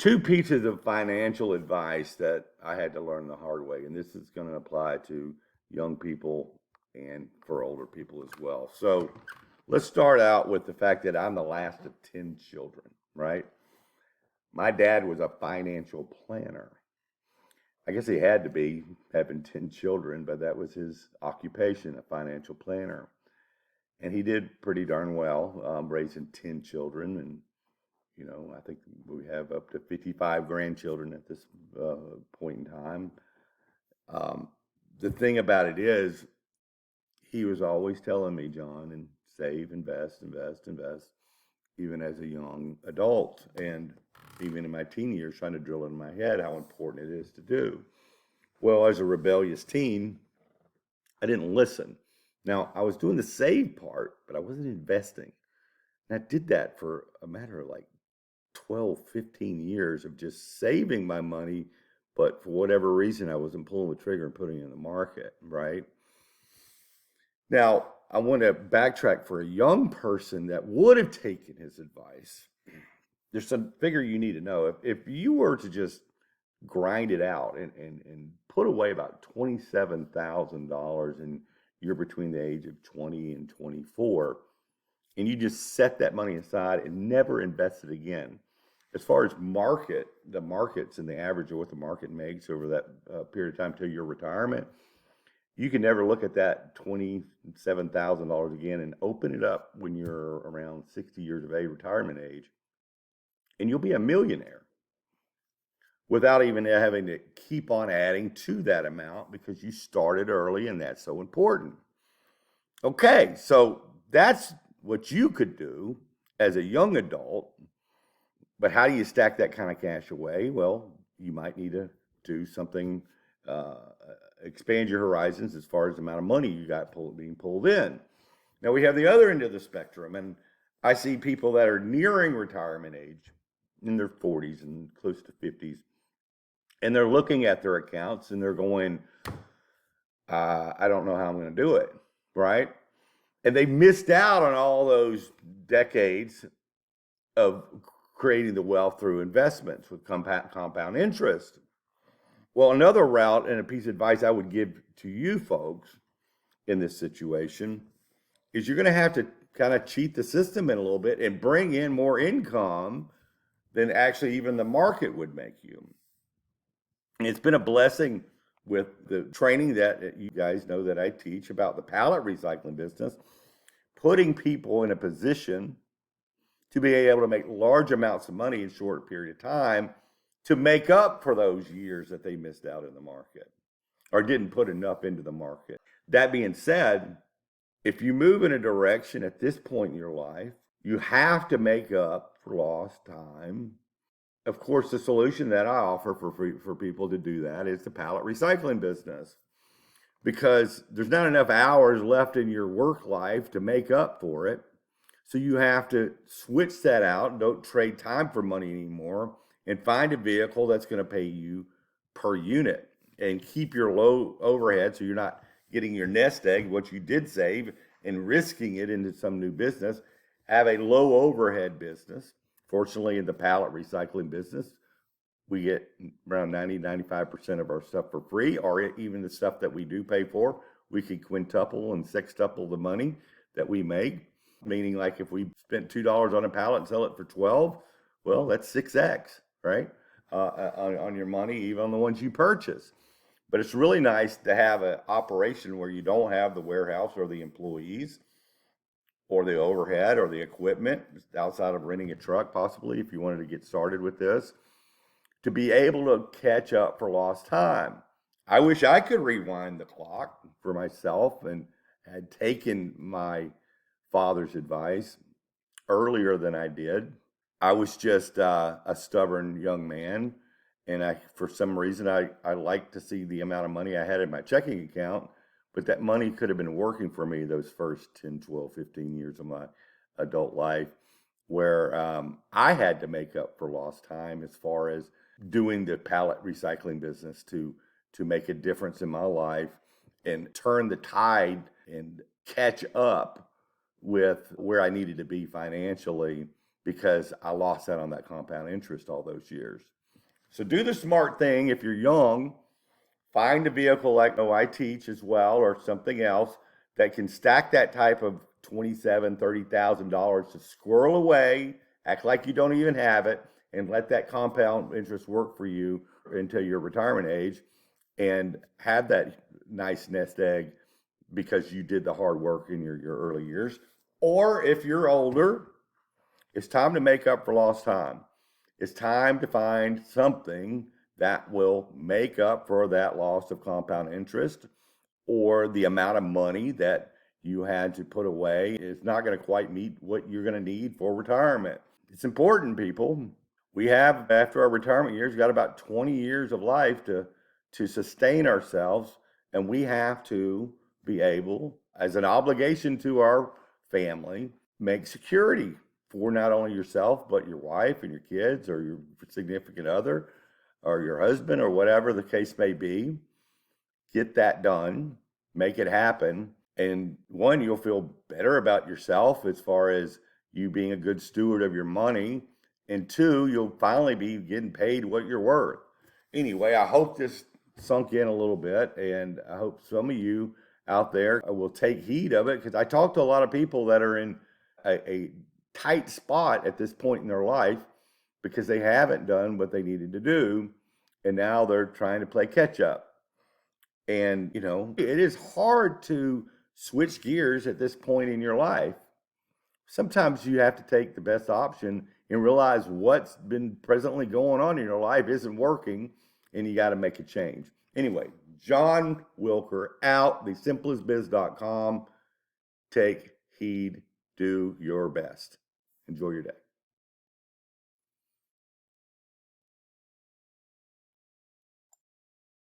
Two pieces of financial advice that I had to learn the hard way, and this is going to apply to young people and for older people as well. So let's start out with the fact that I'm the last of 10 children, right? My dad was a financial planner. I guess he had to be having 10 children, but that was his occupation, a financial planner. And he did pretty darn well, raising 10 children. And, I think we have up to 55 grandchildren at this point in time. The thing about it is, he was always telling me, John, and save, invest, invest, invest, even as a young adult. And even in my teen years, trying to drill in my head how important it is to do. Well, as a rebellious teen, I didn't listen. Now, I was doing the save part, but I wasn't investing. And I did that for a matter of like 12, 15 years of just saving my money, but for whatever reason, I wasn't pulling the trigger and putting it in the market, right? Now, I want to backtrack for a young person that would have taken his advice. There's some figure you need to know. If you were to just grind it out and put away about $27,000 and you're between the age of 20 and 24, and you just set that money aside and never invest it again. As far as the markets and the average of what the market makes over that period of time till your retirement, you can never look at that $27,000 again and open it up when you're around 60 years of age, retirement age, and you'll be a millionaire without even having to keep on adding to that amount because you started early, and that's so important. Okay, so that's what you could do as a young adult, but how do you stack that kind of cash away? Well, you might need to do something, expand your horizons as far as the amount of money you got being pulled in. Now we have the other end of the spectrum, and I see people that are nearing retirement age in their 40s and close to 50s, and they're looking at their accounts and they're going, I don't know how I'm going to do it, right? And they missed out on all those decades of creating the wealth through investments with compound interest. Well, another route and a piece of advice I would give to you folks in this situation is you're going to have to kind of cheat the system in a little bit and bring in more income than actually even the market would make you. And it's been a blessing with the training that you guys know that I teach about the pallet recycling business, putting people in a position to be able to make large amounts of money in a short period of time to make up for those years that they missed out in the market or didn't put enough into the market. That being said, if you move in a direction at this point in your life, you have to make up for lost time. Of course, the solution that I offer for people to do that is the pallet recycling business, because there's not enough hours left in your work life to make up for it. So you have to switch that out. Don't trade time for money anymore and find a vehicle that's going to pay you per unit and keep your low overhead so you're not getting your nest egg, what you did save, and risking it into some new business. Have a low overhead business. Fortunately, in the pallet recycling business, we get around 95% of our stuff for free, or even the stuff that we do pay for, we could quintuple and sextuple the money that we make. Meaning, like if we spent $2 on a pallet and sell it for 12, well, that's 6x, right? On your money, even on the ones you purchase. But it's really nice to have an operation where you don't have the warehouse or the employees or the overhead or the equipment outside of renting a truck, possibly, if you wanted to get started with this, to be able to catch up for lost time. I wish I could rewind the clock for myself and had taken my father's advice earlier than I did. I was just a stubborn young man, and for some reason, I liked to see the amount of money I had in my checking account, but that money could have been working for me those first 10, 12, 15 years of my adult life, where I had to make up for lost time as far as doing the pallet recycling business to make a difference in my life and turn the tide and catch up with where I needed to be financially, because I lost out on that compound interest all those years. So do the smart thing. If you're young, find a vehicle like I teach as well, or something else that can stack that type of $27,000, $30,000 to squirrel away, act like you don't even have it, and let that compound interest work for you until your retirement age, and have that nice nest egg because you did the hard work in your early years. Or if you're older, it's time to make up for lost time. It's time to find something that will make up for that loss of compound interest, or the amount of money that you had to put away is not going to quite meet what you're going to need for retirement. It's important, people. We have, after our retirement years, got about 20 years of life to sustain ourselves, and we have to be able, as an obligation to our family, make security for not only yourself, but your wife and your kids, or your significant other, or your husband, or whatever the case may be. Get that done, make it happen. And one, you'll feel better about yourself as far as you being a good steward of your money. And two, you'll finally be getting paid what you're worth. Anyway, I hope this sunk in a little bit, and I hope some of you out there will take heed of it, because I talk to a lot of people that are in a tight spot at this point in their life because they haven't done what they needed to do, and now they're trying to play catch up. And it is hard to switch gears at this point in your life. Sometimes you have to take the best option and realize what's been presently going on in your life isn't working, and you got to make a change. Anyway, John Wilker out, thesimplestbiz.com. Take heed, do your best. Enjoy your day.